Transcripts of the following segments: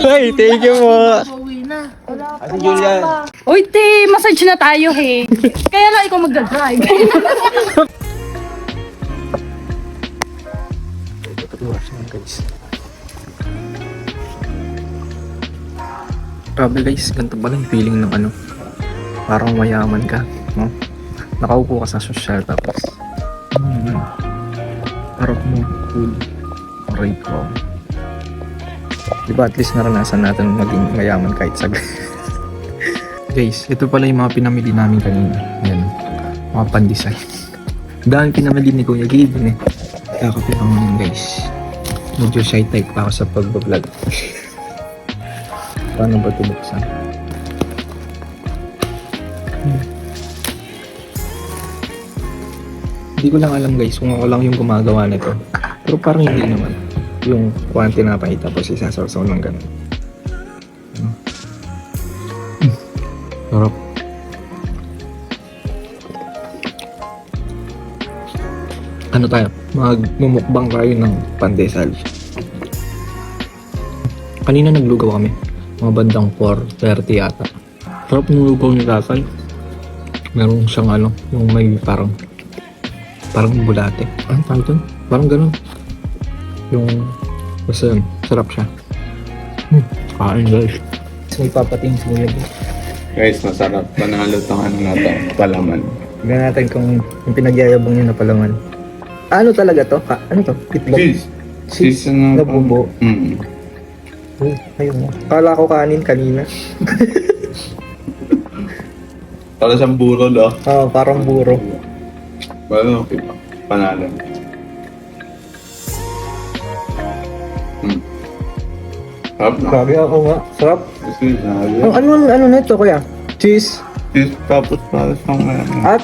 Ay, thank you po. Ate Julia. Uy, te, massage na tayo, he. Kaya lang ikaw magdadrive. Grabe guys, ganito pala yung feeling ng ano, parang mayaman ka, no? Nakaupo ka sa social tapos harap mo, cool, right ko. Diba at least naranasan natin maging mayaman kahit saglit. Guys, ito pala yung mga pinamili namin kanina. Ayan, mga pan-design. Dahil pinamili ni Kuya Gabe eh. Kakapit ako ngayon guys. Medyo shy type pa ako sa pag-vlog. Paano ba ito buksan? Hindi ko lang alam guys kung ako lang yung gumagawa nito. Pero parang hindi naman. Yung kuhaan tinapay tapos isasawsaw ng ganun. Sarap. Ano tayo? Magmumukbang tayo ng pandesal. Kanina naglugaw kami. Mga bandang 4:30 yata. Sarap ng lugaw ni Tatay. Meron siyang ano, yung may parang bulate. Ano tawag dun? Parang ganun. Yung, basta yun, sarap siya. Kain guys. May papating si Kuya. Guys, masarap. Panalo tong ano na to, palaman. Tignan natin kung yung pinagyayabang niya na palaman. Ano talaga to? Ano to? Itlog? Cheese. Cheese na bubo. Uy, ayun mo. Kala ko kanin kanina. Para siyang buro do. Oo, parang buro. Well, okay pa. Panalo. Sarap na. Grabe ako nga. Sarap. Kasi sabi. Ano na ito kuya? Cheese? Cheese tapos para siyang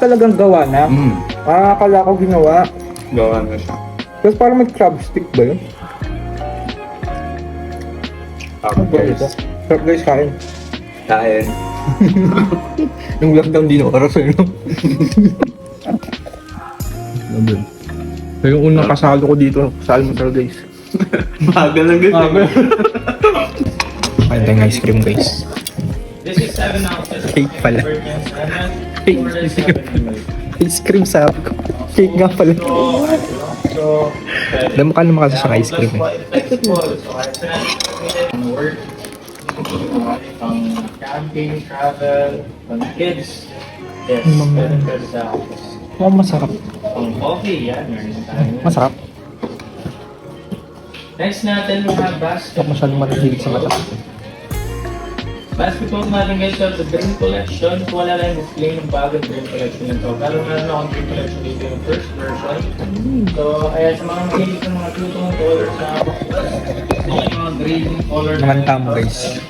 Talagang gawa na? Akala ko ginawa. gawa na siya. Tapos parang may crab stick ba yun? Sarap guys. Sarap guys, kain. Kain. Yung lockdown di na oras no? Pero yung unang kasalo ko dito sa almusal guys. Bagal na guys. Kain tayong ice cream guys. This is 7 ounces. Cake pala. Ice cream sa cake nga pala. So, Damukha naman kasi sa ice cream eh. work, pang camping, travel, pang kids. Yes, pwede sa office. Oh, masarap. Pang coffee, yan. Meron tayo. Masarap. Next natin, mga basket. Huwag masyadong matihilig sa mata. Basketball natin guys, so the Dream Collection. Kung wala lang display ng bagong Dream Collection nito. Pero meron akong Dream Collection dito yung first version. So, ayan, sa mga mahilig ng mga tutong colors na mga grading color. Manganta mo guys.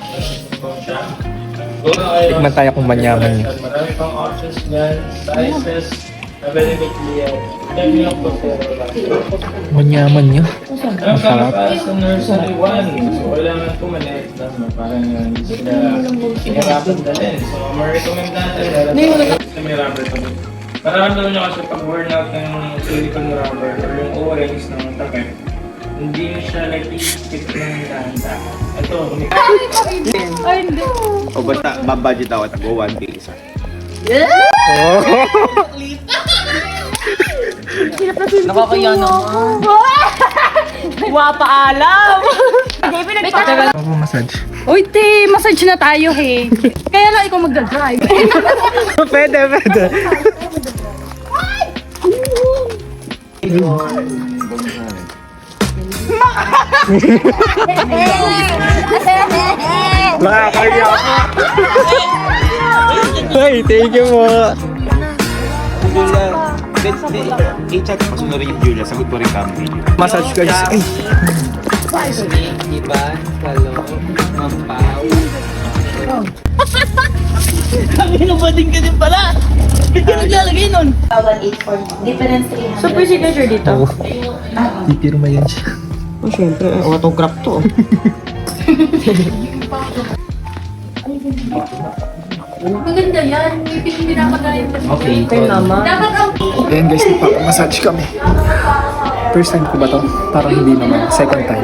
Tikman tayo kung manyaman niya. Marami pang options dyan, sizes, availability yan. Yan yung Manyaman niya. masarap. Sa nursery 1, so kailangan ko manayos lang na parang hindi sila hinirapan dalhin. So, ma-recommend natin na may rubber pa dito. Nararamdaman nyo kasi pag burn out ng silicone rubber or yung O-rings ng takip, hindi siya like stick ng dahan-dahan. Ito, Ay, hindi. O basta, mabudget ako at go 1 day isa. Nakakaya naman. Wapa alam. Hindi, pinagpapagalan. Ako massage. Uy, te, massage na tayo, he. Kaya lang ikaw magdadrive. Pwede. Nakakaya ako. Ay, thank you po. Julia, i-chat ko sunod rin yung Julia. Sagot ko rin kami. Massage guys. Ay. Diba? Kalo, mampaw. Hinubading ka din pala. Hindi ka naglalagay nun. 184. Difference 300. So, free signature dito? Oo. Pipirma yan siya. Oh, syempre, autograph to. Maganda yan. Hindi pinapagayin pa siya. Okay, naman. Dapat ang... Ayan guys, nagpapamassage kami. First time ko ba to? Parang hindi naman. Second time.